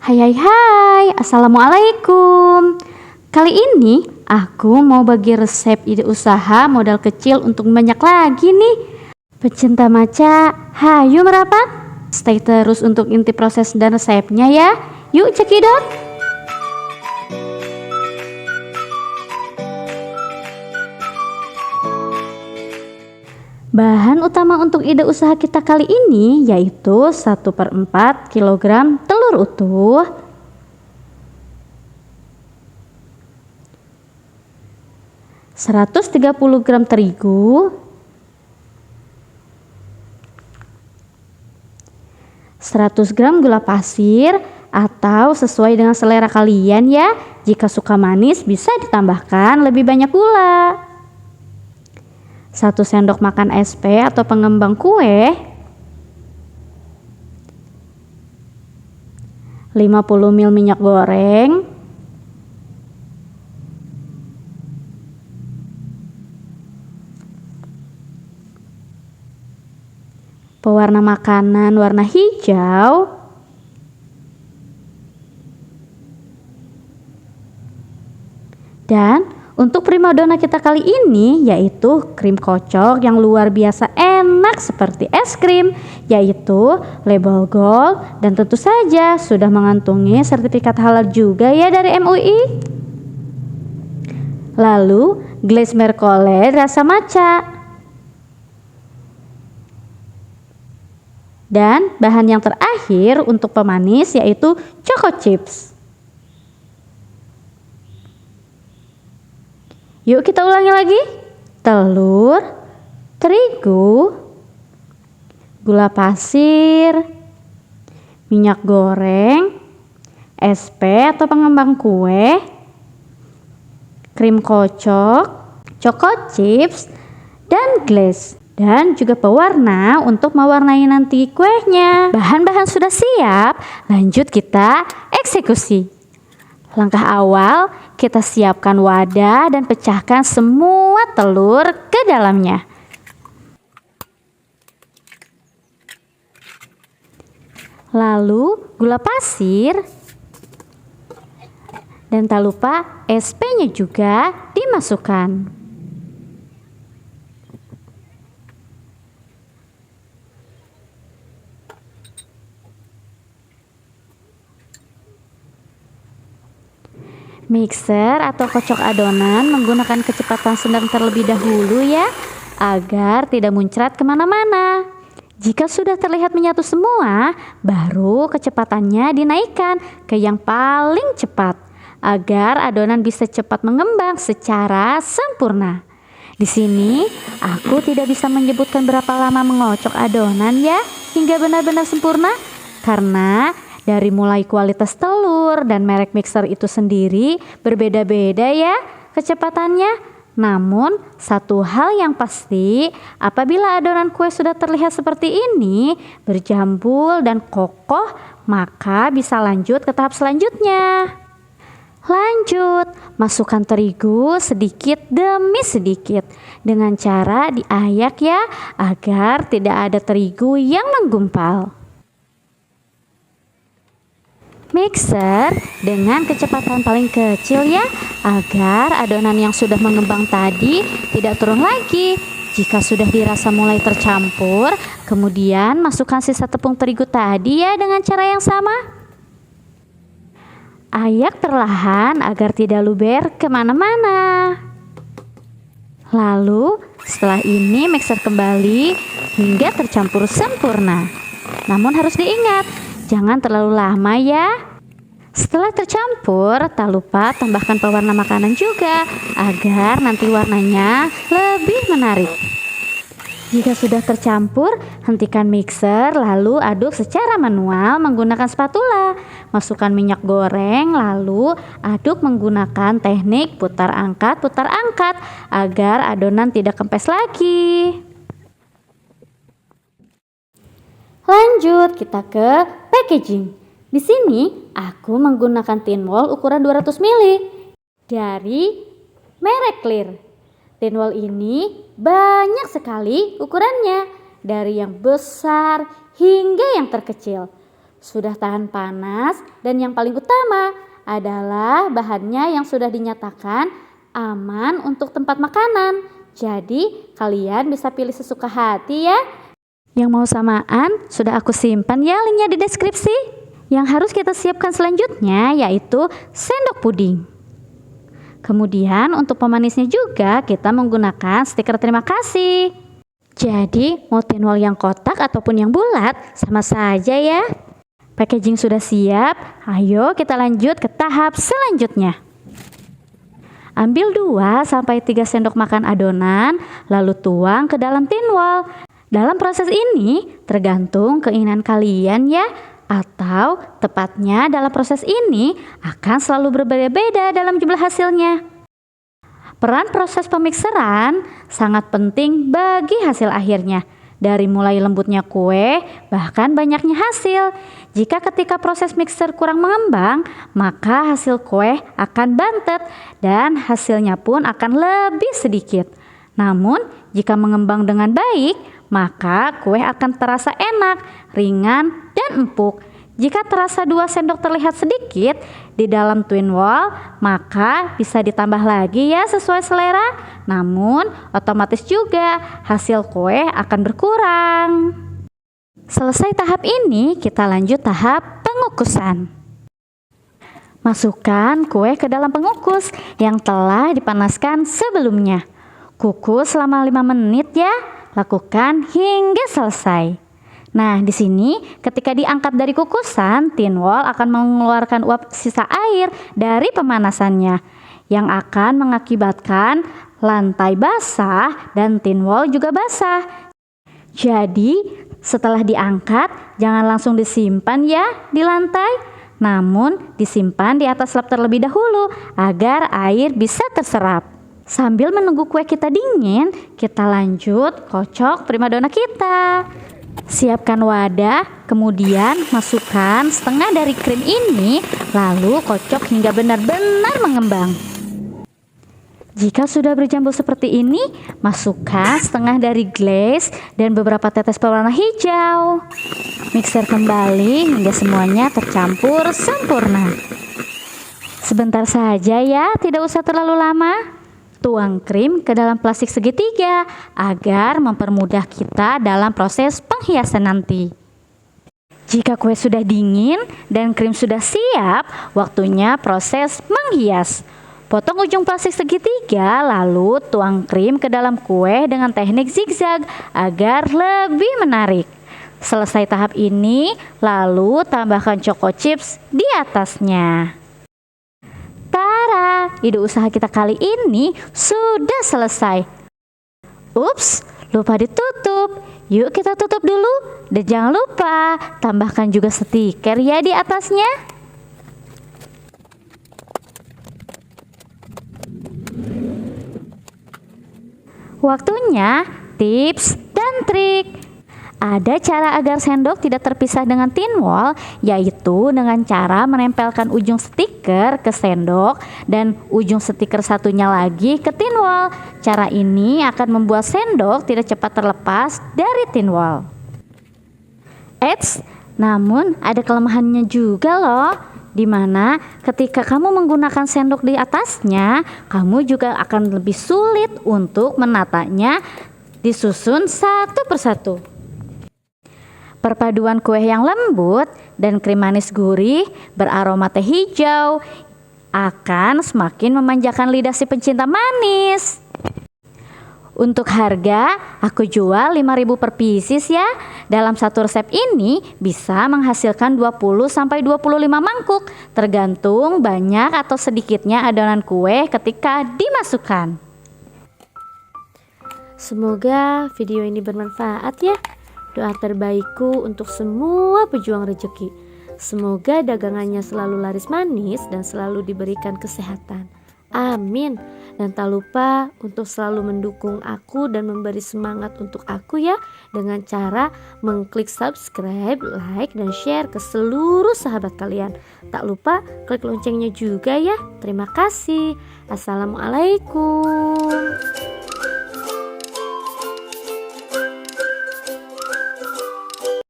Hai hai hai, Assalamualaikum. Kali ini aku mau bagi resep ide usaha modal kecil untuk banyak lagi nih. Pecinta maca, hayu merapat. Stay terus untuk inti proses dan resepnya ya. Yuk cekidot. Bahan utama untuk ide usaha kita kali ini yaitu 1/4 kg telur utuh, 130 gram terigu, 100 gram gula pasir atau sesuai dengan selera kalian ya. Jika suka manis bisa ditambahkan lebih banyak gula. 1 sendok makan SP atau pengembang kue, 50 ml minyak goreng, pewarna makanan warna hijau, dan untuk primadona kita kali ini yaitu krim kocok yang luar biasa enak seperti es krim, yaitu label gold dan tentu saja sudah mengantungi sertifikat halal juga ya dari MUI. Lalu glaze mercole rasa matcha. Dan bahan yang terakhir untuk pemanis yaitu choco chips. Yuk kita ulangi lagi. Telur, terigu, gula pasir, minyak goreng, SP atau pengembang kue, krim kocok, choco chips, dan glaze. Dan juga pewarna untuk mewarnai nanti kuenya. Bahan-bahan sudah siap, lanjut kita eksekusi. Langkah awal, kita siapkan wadah dan pecahkan semua telur ke dalamnya. Lalu gula pasir dan tak lupa SP-nya juga dimasukkan. Mixer atau kocok adonan menggunakan kecepatan sedang terlebih dahulu ya, agar tidak muncrat kemana-mana. Jika sudah terlihat menyatu semua, baru kecepatannya dinaikkan ke yang paling cepat, agar adonan bisa cepat mengembang secara sempurna. Di sini aku tidak bisa menyebutkan berapa lama mengocok adonan ya, hingga benar-benar sempurna, karena dari mulai kualitas telur dan merek mixer itu sendiri berbeda-beda ya kecepatannya. Namun satu hal yang pasti, apabila adonan kue sudah terlihat seperti ini, berjambul dan kokoh, maka bisa lanjut ke tahap selanjutnya. Lanjut, masukkan terigu sedikit demi sedikit dengan cara diayak ya, agar tidak ada terigu yang menggumpal. Mixer dengan kecepatan paling kecil ya, agar adonan yang sudah mengembang tadi tidak turun lagi. Jika sudah dirasa mulai tercampur, kemudian masukkan sisa tepung terigu tadi ya dengan cara yang sama. Ayak perlahan agar tidak luber kemana-mana. Lalu setelah ini mixer kembali hingga tercampur sempurna. Namun harus diingat, jangan terlalu lama ya. Setelah tercampur, tak lupa tambahkan pewarna makanan juga, agar nanti warnanya lebih menarik. Jika sudah tercampur, hentikan mixer lalu aduk secara manual menggunakan spatula. Masukkan minyak goreng lalu aduk menggunakan teknik putar angkat agar adonan tidak kempes lagi. Lanjut kita ke packaging. Di sini aku menggunakan tin wall ukuran 200 ml dari merek Clear. Tin wall ini banyak sekali ukurannya, dari yang besar hingga yang terkecil. sudah tahan panas, dan yang paling utama adalah bahannya yang sudah dinyatakan aman untuk tempat makanan. Jadi kalian bisa pilih sesuka hati ya. Yang mau samaan sudah aku simpan ya linknya di deskripsi. Yang harus kita siapkan selanjutnya yaitu sendok puding. Kemudian untuk pemanisnya juga kita menggunakan stiker terima kasih. Jadi mau tinwal yang kotak ataupun yang bulat sama saja ya. Packaging sudah siap, ayo kita lanjut ke tahap selanjutnya. Ambil 2-3 sendok makan adonan lalu tuang ke dalam tinwal. Dalam proses ini tergantung keinginan kalian ya, atau tepatnya dalam proses ini akan selalu berbeda-beda dalam jumlah hasilnya. Peran proses pemikseran sangat penting bagi hasil akhirnya, dari mulai lembutnya kue bahkan banyaknya hasil. Jika ketika proses mixer kurang mengembang, maka hasil kue akan bantet dan hasilnya pun akan lebih sedikit. Namun jika mengembang dengan baik, maka kue akan terasa enak, ringan, dan empuk. Jika terasa 2 sendok terlihat sedikit di dalam twin wall, maka bisa ditambah lagi ya sesuai selera. Namun otomatis juga hasil kue akan berkurang. Selesai tahap ini, kita lanjut tahap pengukusan. Masukkan kue ke dalam pengukus yang telah dipanaskan sebelumnya. Kukus selama 5 menit ya. Lakukan hingga selesai. Nah, di sini ketika diangkat dari kukusan, tin wall akan mengeluarkan uap sisa air dari pemanasannya yang akan mengakibatkan lantai basah dan tin wall juga basah. Jadi, setelah diangkat, jangan langsung disimpan ya di lantai, namun disimpan di atas lap terlebih dahulu agar air bisa terserap. Sambil menunggu kue kita dingin, kita lanjut kocok primadona kita. Siapkan wadah, kemudian masukkan setengah dari krim ini, lalu kocok hingga benar-benar mengembang. Jika sudah berjamur seperti ini, masukkan setengah dari glaze dan beberapa tetes pewarna hijau. Mixer kembali hingga semuanya tercampur sempurna. Sebentar saja ya, tidak usah terlalu lama. Tuang krim ke dalam plastik segitiga agar mempermudah kita dalam proses penghiasan nanti. Jika kue sudah dingin dan krim sudah siap, waktunya proses menghias. Potong ujung plastik segitiga lalu tuang krim ke dalam kue dengan teknik zigzag agar lebih menarik. Selesai tahap ini, lalu tambahkan choco chips di atasnya. Tara, ide usaha kita kali ini sudah selesai. Ups, lupa ditutup. Yuk kita tutup dulu. Dan jangan lupa tambahkan juga stiker ya di atasnya. Waktunya tips dan trik. Ada cara agar sendok tidak terpisah dengan tin wall, yaitu dengan cara menempelkan ujung stiker ke sendok dan ujung stiker satunya lagi ke tin wall. Cara ini akan membuat sendok tidak cepat terlepas dari tin wall. Eits, namun ada kelemahannya juga loh, dimana ketika kamu menggunakan sendok di atasnya, kamu juga akan lebih sulit untuk menatanya disusun satu persatu. Perpaduan kue yang lembut dan krim manis gurih beraroma teh hijau akan semakin memanjakan lidah si pencinta manis. Untuk harga, aku jual 5.000 per pieces ya. Dalam satu resep ini bisa menghasilkan 20-25 mangkuk, tergantung banyak atau sedikitnya adonan kue ketika dimasukkan. Semoga video ini bermanfaat ya. Doa terbaikku untuk semua pejuang rejeki. Semoga dagangannya selalu laris manis dan selalu diberikan kesehatan. Amin. Dan tak lupa untuk selalu mendukung aku dan memberi semangat untuk aku ya, dengan cara mengklik subscribe, like, dan share ke seluruh sahabat kalian. Tak lupa klik loncengnya juga ya. Terima kasih. Assalamualaikum.